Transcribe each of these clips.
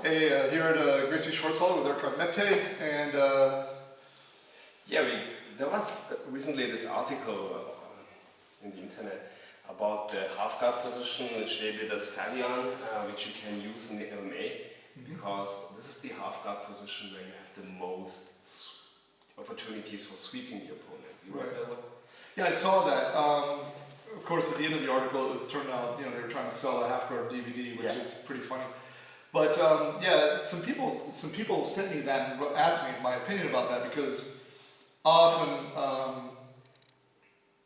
Hey, here at Gracie Schwartz Hall with Erkan Mete, and there was recently this article in the internet about the half guard position, which they did a study on, which you can use in the MMA, because this is the half guard position where you have the most opportunities for sweeping the opponent. You read that one? Yeah, I saw that. Of course, at the end of the article, it turned out they were trying to sell a half guard DVD, which is pretty funny. But some people sent me that and asked me my opinion about that, because often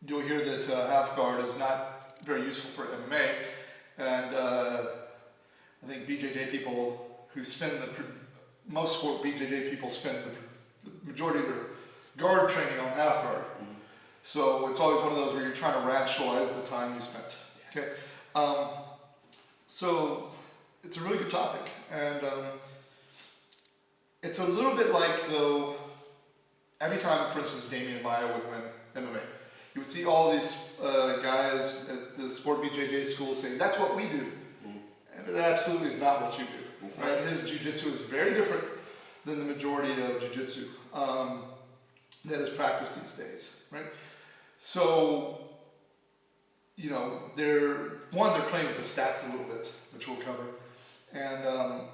you'll hear that half guard is not very useful for MMA, and I think BJJ people who spend most sport BJJ people spend the majority of their guard training on half guard. So it's always one of those where you're trying to rationalize the time you spent. Okay, so it's a really good topic, and it's a little bit like, though, every time, for instance, Damian Maia would win MMA, you would see all these guys at the sport BJJ school saying, that's what we do. And it absolutely is not what you do. Right? His Jiu-Jitsu is very different than the majority of Jiu-Jitsu that is practiced these days. Right? So, they're playing with the stats a little bit, which we'll cover. And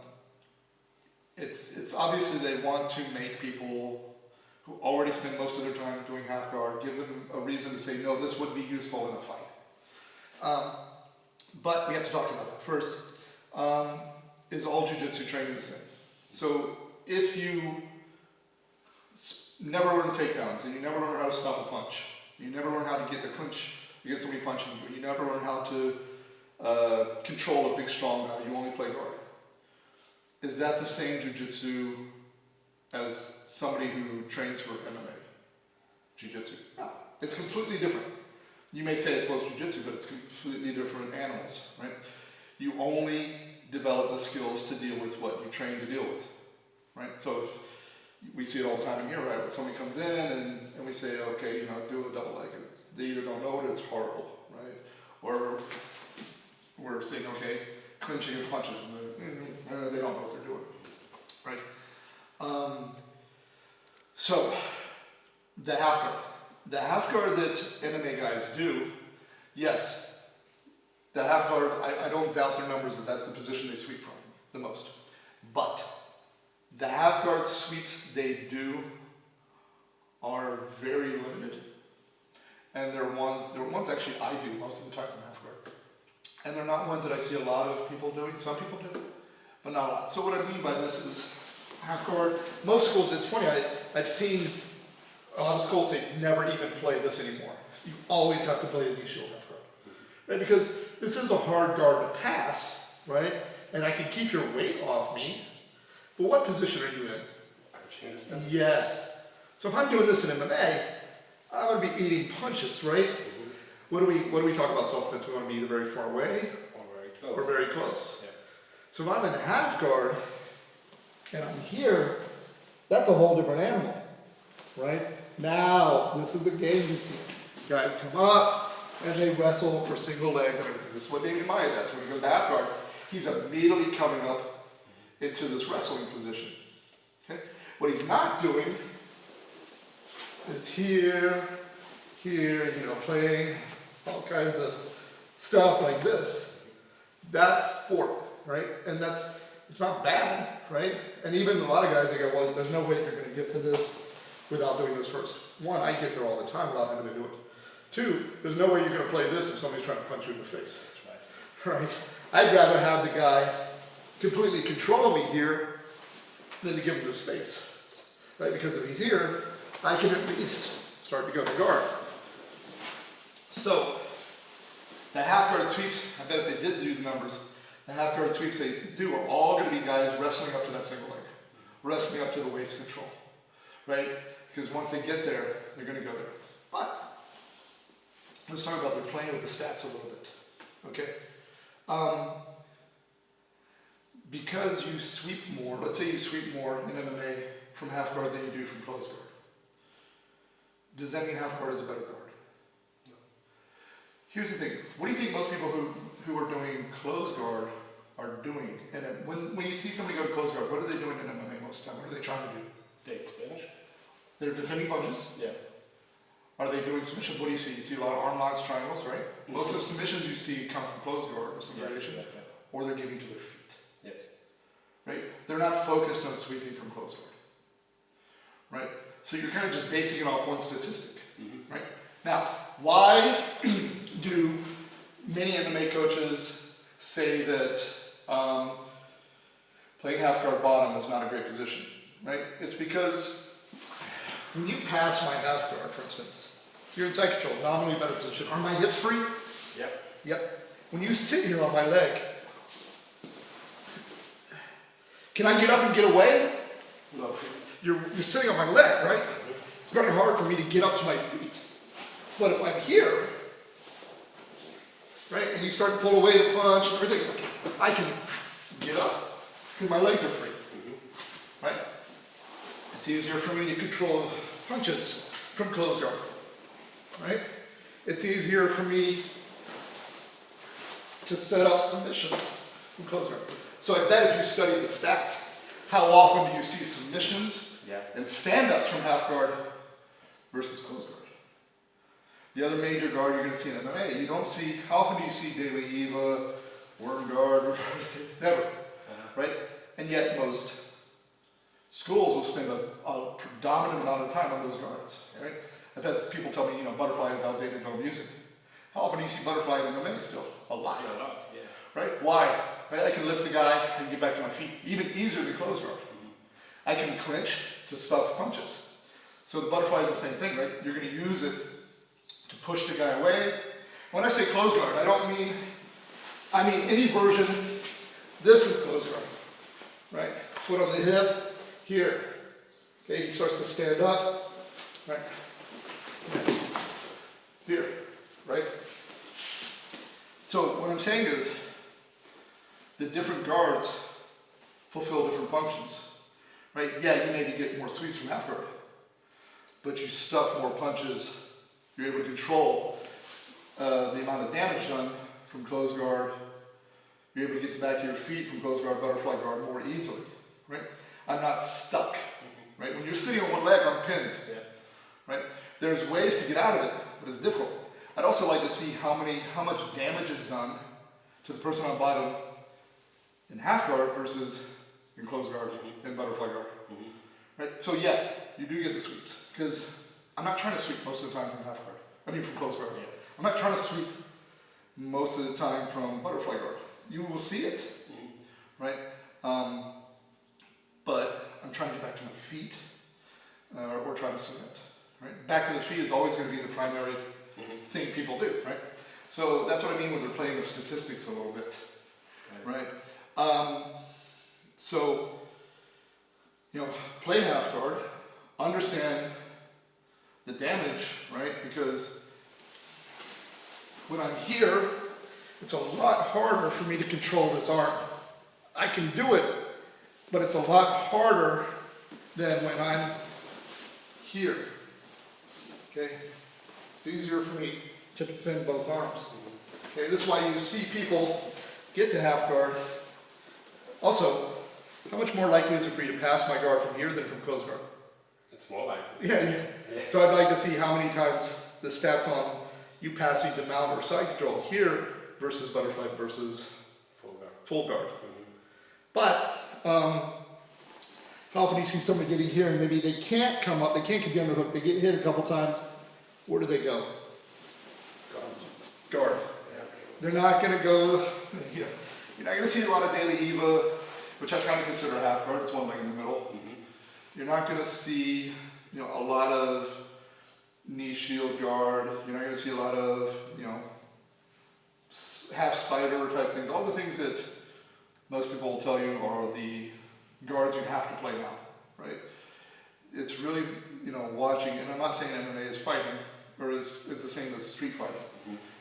it's obviously they want to make people who already spend most of their time doing half guard, give them a reason to say, no, this would be useful in a fight. But we have to talk about it. First, is all Jiu-Jitsu training the same? So if you never learn takedowns, and you never learn how to stop a punch, you never learn how to get the clinch against somebody punching you, you never learn how to control a big strong guy, you only play guard. Is that the same Jiu-Jitsu as somebody who trains for MMA Jiu-Jitsu? No, it's completely different. You may say it's both Jiu-Jitsu, but it's completely different animals, right? You only develop the skills to deal with what you train to deal with, right? So if we see it all the time in here, right? When somebody comes in and we say, okay, do a double leg. They either don't know it, it's horrible, right? Or we're saying, okay, clinching and punches, and they don't know what they're doing, right? So, the half guard. The half guard that MMA guys do, yes, the half guard, I don't doubt their numbers that that's the position they sweep from the most. But the half guard sweeps they do are very limited. And they're ones actually I do most of the time in half guard. And they're not ones that I see a lot of people doing. Some people do, but not a lot. So what I mean by this is half guard. Most schools, it's funny, I've seen a lot of schools say never even play this anymore. You always have to play a knee shield half guard. Right? Because this is a hard guard to pass, right? And I can keep your weight off me. But what position are you in? Punching distance. Yes. So if I'm doing this in MMA, I'm going to be eating punches, right? What do we talk about self-defense? We want to be either very far away or very close. Yeah. So if I'm in half guard and I'm here, that's a whole different animal, right? Now, this is the game you see. Guys come up and they wrestle for single legs and everything. This is what Damian Maia does. When he goes to half guard, he's immediately coming up into this wrestling position. Okay? What he's not doing is here, playing all kinds of stuff like this. That's sport, right? And it's not bad, right? And even a lot of guys, they go, well, there's no way you're going to get to this without doing this first. One, I get there all the time without having to do it. Two, there's no way you're going to play this if somebody's trying to punch you in the face. That's right. Right? I'd rather have the guy completely control me here than to give him the space, right? Because if he's here, I can at least start to go to guard. So, the half guard sweeps, I bet if they did do the numbers, the half guard sweeps they do are all going to be guys wrestling up to that single leg, wrestling up to the waist control, right? Because once they get there, they're going to go there. But, let's talk about they're playing with the stats a little bit, okay? Because you sweep more, let's say you sweep more in MMA from half guard than you do from close guard. Does that mean half guard is a better guard? No. Here's the thing. What do you think most people who are doing close guard are doing. And when you see somebody go to close guard, what are they doing in MMA most of the time? What are they trying to do? They clinch. They're defending punches. Yeah. Are they doing submissions? What do you see? You see a lot of arm locks, triangles, right? Most of the submissions you see come from close guard or some variation, or they're giving to their feet. Yes. Right? They're not focused on sweeping from close guard. Right? So you're kind of just basing it off one statistic. Right? Now, why do many MMA coaches say that playing half guard bottom is not a great position? Right? It's because when you pass my half guard, for instance, you're in side control, nominally better position. Are my hips free? Yep. Yep. When you sit here on my leg, can I get up and get away? No. You're sitting on my leg, right? It's very hard for me to get up to my feet. But if I'm here, right, and you start to pull away to punch and everything, I can get up because my legs are free, right? It's easier for me to control punches from close guard, right? It's easier for me to set up submissions from close guard. So I bet if you study the stats, how often do you see submissions and stand-ups from half guard versus close guard? The other major guard you're going to see in MMA, you don't see, how often do you see daily Eva, worm guard, reverse, never, right? And yet most schools will spend a predominant amount of time on those guards, right? I've had people tell me, butterfly is outdated, don't use it. How often do you see butterfly in MMA still? A lot. Yeah, a lot, yeah. Right? Why? Right? I can lift the guy and get back to my feet, even easier than close guard. I can clinch to stuff punches. So the butterfly is the same thing, right? You're going to use it to push the guy away. When I say close guard, I mean any version. This is close guard, right? Foot on the hip, here. Okay, he starts to stand up, right? Here, right? So what I'm saying is, the different guards fulfill different functions, right? Yeah, you maybe get more sweeps from half guard, but you stuff more punches. You're able to control the amount of damage done from close guard. You're able to get the back of your feet from close guard, butterfly guard more easily, right? I'm not stuck, right? When you're sitting on one leg, I'm pinned, right? There's ways to get out of it, but it's difficult. I'd also like to see how much damage is done to the person on bottom in half guard versus in close guard and butterfly guard, right? So yeah, you do get the sweeps because I'm not trying to sweep most of the time from half guard. From close guard. I'm not trying to sweep most of the time from butterfly guard. You will see it, right? But I'm trying to get back to my feet or trying to submit, right? Back to the feet is always going to be the primary thing people do, right? So that's what I mean when they're playing with statistics a little bit, right? So, play half guard, understand the damage, right? Because when I'm here, it's a lot harder for me to control this arm. I can do it, but it's a lot harder than when I'm here, okay? It's easier for me to defend both arms. Okay, this is why you see people get to half guard. Also, how much more likely is it for you to pass my guard from here than from close guard? It's more likely. Yeah. So I'd like to see how many times the stats on you passing to mount or side control here versus butterfly versus full guard. But how often do you see somebody getting here and maybe they can't come up, they can't get the underhook, they get hit a couple times, where do they go? Guard. They're not going to go, you're not going to see a lot of daily Eva, which I kind of consider a half guard, it's one leg in the middle. You're not going to see, a lot of knee shield guard. You're not going to see a lot of, half spider type things. All the things that most people will tell you are the guards you have to play now, right? It's really, watching, and I'm not saying MMA is fighting, or is the same as street fighting,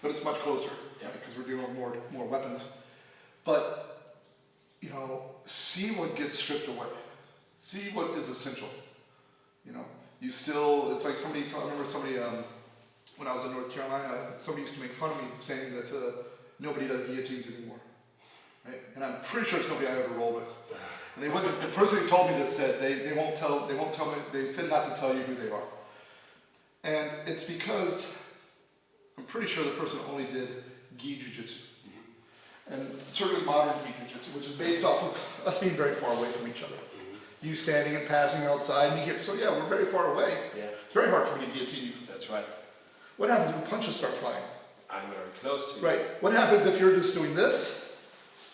but it's much closer, because we're dealing with more weapons. But, see what gets stripped away. See what is essential. It's like I remember somebody, when I was in North Carolina, somebody used to make fun of me saying that nobody does guillotines anymore. right? And I'm pretty sure it's nobody I ever rolled with. And they wouldn't, the person who told me this said they won't tell me, they said not to tell you who they are. And it's because I'm pretty sure the person only did gi jujitsu. And certainly modern gi jujitsu, which is based off of us being very far away from each other. You standing and passing outside, me here. So yeah, we're very far away. Yeah. It's very hard for me to guillotine you. That's right. What happens when punches start flying? I'm very close to you. Right. What happens if you're just doing this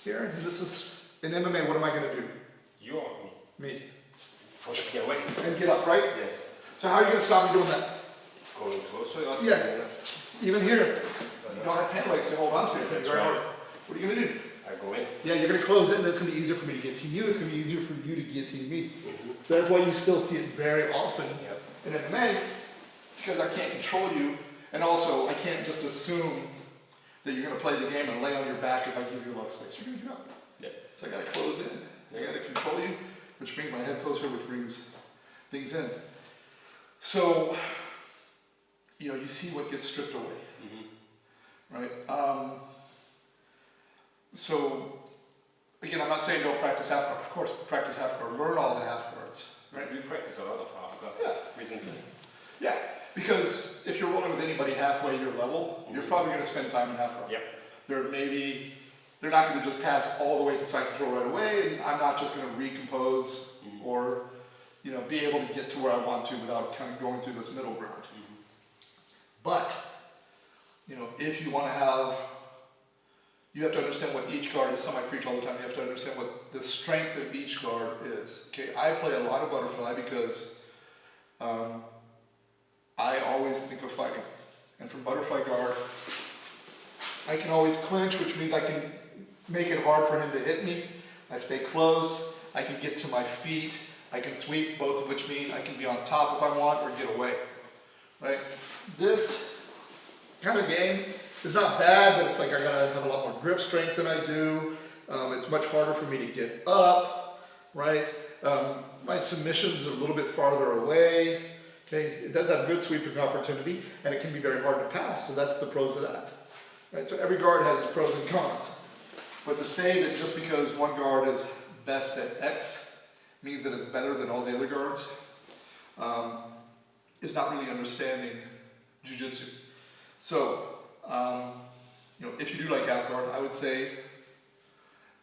here, and this is in MMA? What am I going to do? You or me? Me. Push me away. And get up, right? Yes. So how are you going to stop me doing that? Going close to us. Yeah. Even here, you don't have pant legs to hold on to. It's That's very right. hard. What are you going to do? I go in. Yeah, you're going to close it, and it's going to be easier for me to guillotine you. It's going to be easier for you to guillotine me. So that's why you still see it very often in MMA, because I can't control you, and also I can't just assume that you're going to play the game and lay on your back if I give you a lot of space. You're going to get up. Yeah. So I got to close in. I got to control you, which brings my head closer, which brings things in. So, you see what gets stripped away, right? So, again, I'm not saying don't practice half guard. Of course, practice half guard. Learn all the half guards, right? We practice a lot of half guard recently. Yeah, because if you're rolling with anybody halfway your level, you're probably going to spend time in half guard. Yep. They're not going to just pass all the way to side control right away, and I'm not just going to recompose or, be able to get to where I want to without kind of going through this middle ground. But, if you want to you have to understand what each guard is. Something I preach all the time. You have to understand what the strength of each guard is. Okay, I play a lot of butterfly because I always think of fighting. And from butterfly guard, I can always clinch, which means I can make it hard for him to hit me. I stay close. I can get to my feet. I can sweep, both of which mean I can be on top if I want or get away. Right? This kind of game is not bad, but it's like I gotta have a lot more grip strength than I do. It's much harder for me to get up, right? My submissions are a little bit farther away. Okay, it does have good sweeping opportunity, and it can be very hard to pass. So that's the pros of that, right? So every guard has its pros and cons. But to say that just because one guard is best at X means that it's better than all the other guards is not really understanding Jiu-Jitsu. So, if you do like half guard, I would say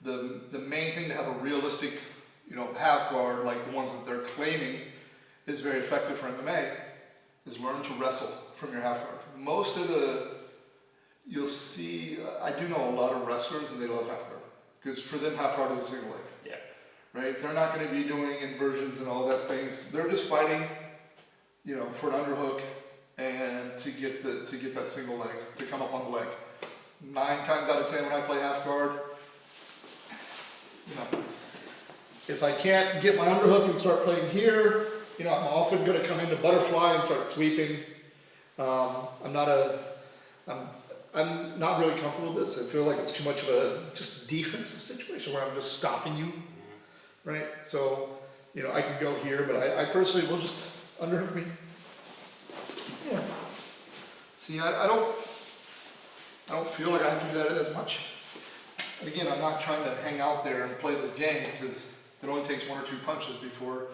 the main thing to have a realistic, half guard like the ones that they're claiming is very effective for MMA is learn to wrestle from your half guard. Most of you'll see, I do know a lot of wrestlers and they love half guard because for them half guard is a single leg. Yeah. Right? They're not going to be doing inversions and all that things. They're just fighting, for an underhook and to get that single leg, to come up on the leg. 9 times out of 10 when I play half guard, if I can't get my underhook and start playing here, I'm often going to come into butterfly and start sweeping. I'm not really comfortable with this. I feel like it's too much of a just defensive situation where I'm just stopping you, right? So, I can go here, but I personally will just underhook me. Yeah. See, I don't feel like I have to do that as much. And again, I'm not trying to hang out there and play this game because it only takes 1 or 2 punches before,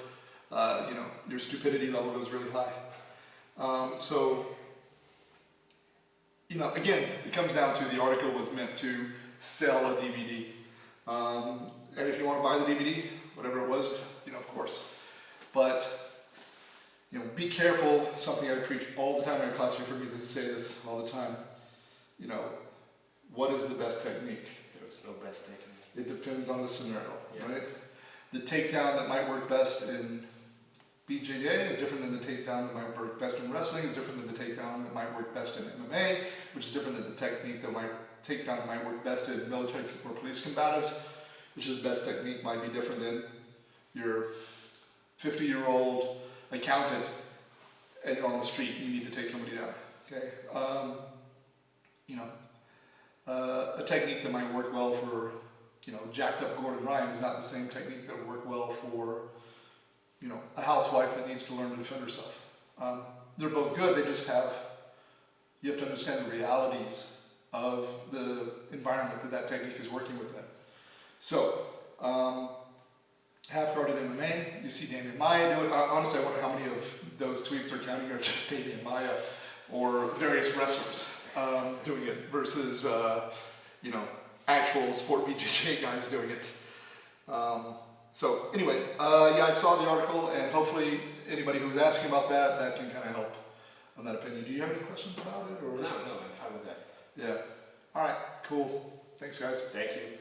your stupidity level goes really high. Again, it comes down to the article was meant to sell a DVD. And if you want to buy the DVD, whatever it was, of course. But, be careful, something I preach all the time in class. You've heard me say this all the time. What is the best technique? There is no best technique. It depends on the scenario, right? The takedown that might work best in BJEE is different than the takedown that might work best in wrestling, is different than the takedown that might work best in MMA, which is different than the technique takedown that might work best in military or police combatives, which is the best technique might be different than your 50-year-old accountant and you're on the street and you need to take somebody down, okay? A technique that might work well for, jacked up Gordon Ryan is not the same technique that would work well for, a housewife that needs to learn to defend herself. They're both good, you have to understand the realities of the environment that technique is working within. So, half guard in MMA, you see Damian Maya do it. Honestly, I wonder how many of those sweeps they're counting are just Damian Maya or various wrestlers doing it versus, actual sport BJJ guys doing it. So anyway, yeah, I saw the article, and hopefully anybody who was asking about that can kind of help on that opinion. Do you have any questions about it? Or? No, I'm fine with that. Yeah. All right, cool. Thanks, guys. Thank you.